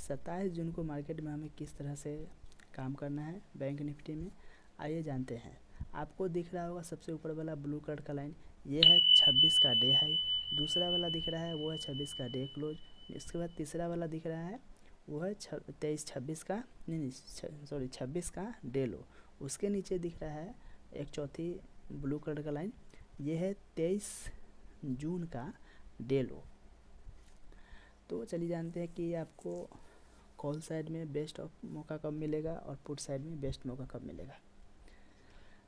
27 जून को मार्केट में हमें किस तरह से काम करना है बैंक निफ्टी में, आइए जानते हैं। आपको दिख रहा होगा सबसे ऊपर वाला ब्लू कलर का लाइन, ये है 26 का डे हाई। दूसरा वाला दिख रहा है वो है 26 का डे क्लोज। इसके बाद तीसरा वाला दिख रहा है वो है 26 का नहीं सॉरी 26 का डे लो। उसके नीचे दिख रहा है एक चौथी ब्लू कलर का लाइन, ये है 23 जून का डे लो। तो चलिए जानते हैं कि आपको कॉल साइड में बेस्ट ऑफ मौका कब मिलेगा और पुट साइड में बेस्ट मौका कब मिलेगा।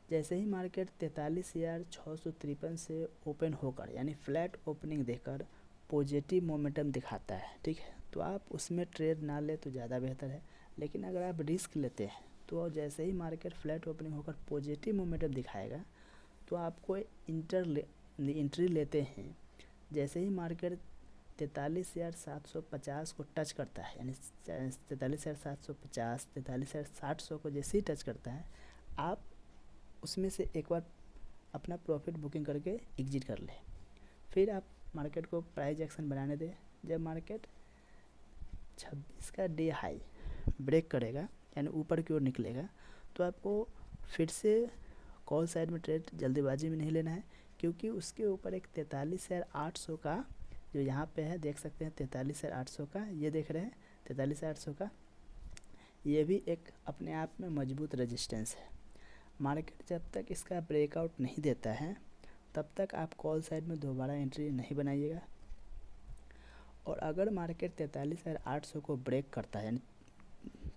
जैसे ही मार्केट 43,653 से ओपन होकर यानी फ्लैट ओपनिंग देकर पॉजिटिव मोमेंटम दिखाता है, ठीक है, तो आप उसमें ट्रेड ना ले तो ज़्यादा बेहतर है। लेकिन अगर आप रिस्क लेते हैं तो जैसे ही मार्केट फ्लैट ओपनिंग होकर पॉजिटिव मोमेंटम दिखाएगा तो आपको एंट्री लेते हैं। जैसे ही मार्केट 43,750 को टच करता है यानी 43,750 43,700 को जैसे ही टच करता है आप उसमें से एक बार अपना प्रॉफिट बुकिंग करके एग्जिट कर लें। फिर आप मार्केट को प्राइस एक्शन बनाने दें। जब मार्केट 26 का डे हाई ब्रेक करेगा यानी ऊपर की ओर निकलेगा तो आपको फिर से कॉल साइड में ट्रेड जल्दीबाजी में नहीं लेना है, क्योंकि उसके ऊपर एक 43,800 का जो यहाँ पे है देख सकते हैं 43,800 का, ये देख रहे हैं 43,800 का, ये भी एक अपने आप में मजबूत रेजिस्टेंस है। मार्केट जब तक इसका ब्रेकआउट नहीं देता है तब तक आप कॉल साइड में दोबारा एंट्री नहीं बनाइएगा। और अगर मार्केट 43,800 को ब्रेक करता है यानी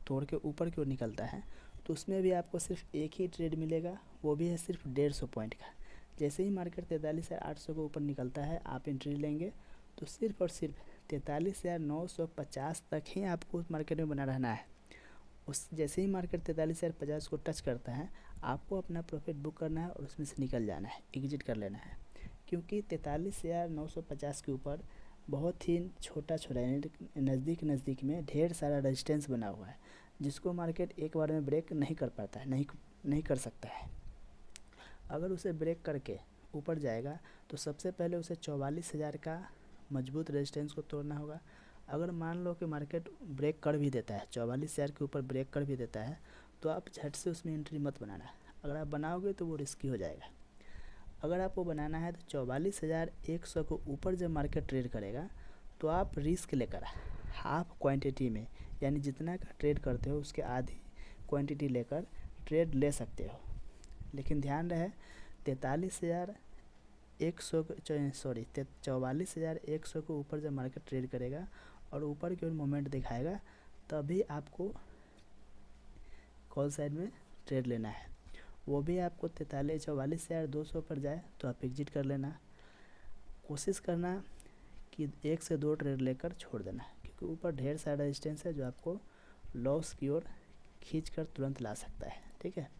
तोड़ के ऊपर की ओर निकलता है तो उसमें भी आपको सिर्फ एक ही ट्रेड मिलेगा, वो भी है सिर्फ 150 पॉइंट का। जैसे ही मार्केट 43,800 को ऊपर निकलता है आप एंट्री लेंगे तो सिर्फ और सिर्फ 43,950 तक ही आपको उस मार्केट में बना रहना है। उस जैसे ही मार्केट 43,050 को टच करता है आपको अपना प्रॉफिट बुक करना है और उसमें से निकल जाना है, एग्जिट कर लेना है। क्योंकि 43,950 के ऊपर बहुत ही छोटा नज़दीक में ढेर सारा रेजिस्टेंस बना हुआ है जिसको मार्केट एक बार में ब्रेक नहीं कर पाता है, नहीं कर सकता है। अगर उसे ब्रेक करके ऊपर जाएगा तो सबसे पहले उसे 44,000 का मजबूत रेजिस्टेंस को तोड़ना होगा। अगर मान लो कि मार्केट ब्रेक कर भी देता है 44,000 के ऊपर ब्रेक कर भी देता है तो आप झट से उसमें एंट्री मत बनाना। अगर आप बनाओगे तो वो रिस्की हो जाएगा। अगर आपको बनाना है तो 44,100 को ऊपर जब मार्केट ट्रेड करेगा तो आप रिस्क लेकर हाफ क्वांटिटी में यानी जितना का ट्रेड करते हो उसके आधी क्वांटिटी लेकर ट्रेड ले सकते हो। लेकिन ध्यान रहे 44,100 को ऊपर जब मार्केट ट्रेड करेगा और ऊपर की ओर मोमेंट दिखाएगा तभी आपको कॉल साइड में ट्रेड लेना है। वो भी आपको 44,200 पर जाए तो आप एग्जिट कर लेना। कोशिश करना कि 1 से 2 ट्रेड लेकर छोड़ देना, क्योंकि ऊपर ढेर सारा रेजिस्टेंस है जो आपको लॉस की ओर खींच कर तुरंत ला सकता है, ठीक है।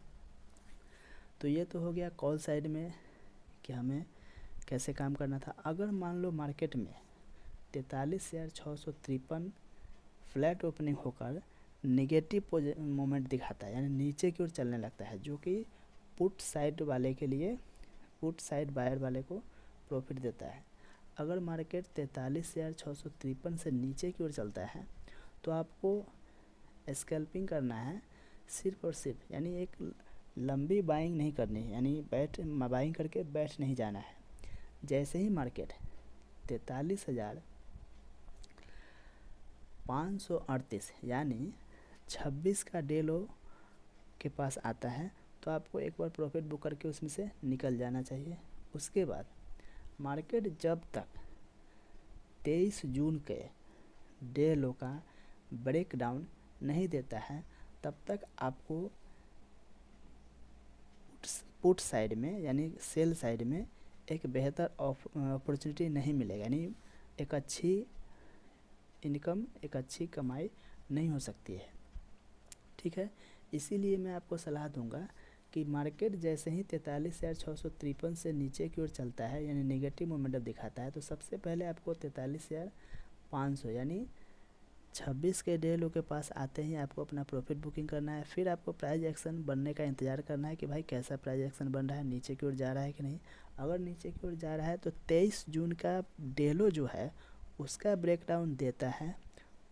तो ये तो हो गया कॉल साइड में कि हमें कैसे काम करना था। अगर मान लो मार्केट में 43,653 फ्लैट ओपनिंग होकर नेगेटिव मोमेंट दिखाता है यानी नीचे की ओर चलने लगता है, जो कि पुट साइड बायर वाले को प्रॉफिट देता है। अगर मार्केट 43,653 से नीचे की ओर चलता है तो आपको स्कैल्पिंग करना है सिर्फ और सिर्फ, यानी एक लंबी बाइंग नहीं करनी है, यानी बाइंग करके बैठ नहीं जाना है। जैसे ही मार्केट 43,538 यानी 26 का डे लो के पास आता है तो आपको एक बार प्रॉफिट बुक करके उसमें से निकल जाना चाहिए। उसके बाद मार्केट जब तक 23 जून के डे लो का ब्रेक डाउन नहीं देता है तब तक आपको पुट साइड में यानी सेल साइड में एक बेहतर अपॉर्चुनिटी नहीं मिलेगा, यानी एक अच्छी इनकम एक अच्छी कमाई नहीं हो सकती है, ठीक है। इसीलिए मैं आपको सलाह दूंगा कि मार्केट जैसे ही 43,653 से नीचे की ओर चलता है यानी नेगेटिव मोमेंटम दिखाता है तो सबसे पहले आपको 43,500 यानी 26 के डे लो के पास आते ही आपको अपना प्रॉफिट बुकिंग करना है। फिर आपको प्राइस एक्शन बनने का इंतज़ार करना है कि भाई कैसा प्राइस एक्शन बन रहा है, नीचे की ओर जा रहा है कि नहीं। अगर नीचे की ओर जा रहा है तो 23 जून का डे लो जो है उसका ब्रेकडाउन देता है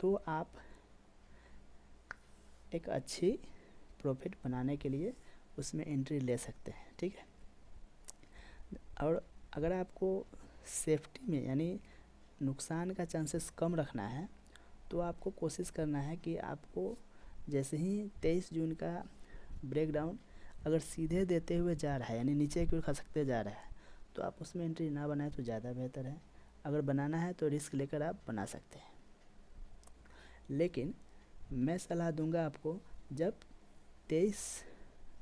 तो आप एक अच्छी प्रॉफिट बनाने के लिए उसमें एंट्री ले सकते हैं, ठीक है। और अगर आपको सेफ्टी में यानी नुकसान का चांसेस कम रखना है तो आपको कोशिश करना है कि आपको जैसे ही 23 जून का ब्रेकडाउन अगर सीधे देते हुए जा रहा है यानी नीचे की ओर खसकते जा रहा है तो आप उसमें एंट्री ना बनाएं तो ज़्यादा बेहतर है। अगर बनाना है तो रिस्क लेकर आप बना सकते हैं, लेकिन मैं सलाह दूंगा आपको जब 23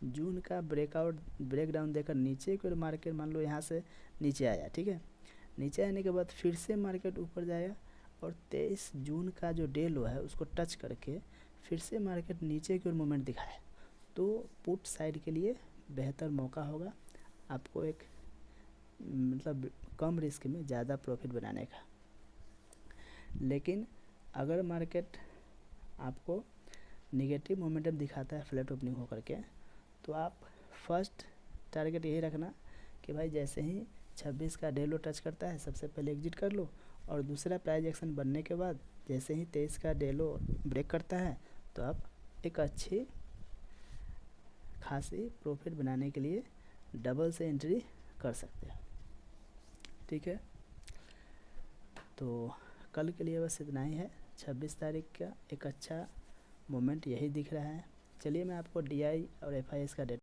जून का ब्रेकडाउन देकर नीचे की ओर मार्केट मान लो यहाँ से नीचे आया, ठीक है, नीचे आने के बाद फिर से मार्केट ऊपर जाएगा और 23 जून का जो डे लो है उसको टच करके फिर से मार्केट नीचे की ओर मूवमेंट दिखाए तो पुट साइड के लिए बेहतर मौका होगा आपको एक मतलब कम रिस्क में ज़्यादा प्रॉफिट बनाने का। लेकिन अगर मार्केट आपको नेगेटिव मोमेंटम दिखाता है फ्लैट ओपनिंग होकर के तो आप फर्स्ट टारगेट यही रखना कि भाई जैसे ही 26 का डे लो टच करता है सबसे पहले एग्जिट कर लो, और दूसरा प्राइस एक्शन बनने के बाद जैसे ही 23 का डे लो ब्रेक करता है तो आप एक अच्छी खासी प्रॉफिट बनाने के लिए डबल से एंट्री कर सकते हैं, ठीक है। तो कल के लिए बस इतना ही है। 26 तारीख का एक अच्छा मोमेंट यही दिख रहा है। चलिए मैं आपको DI और FIS का डेटा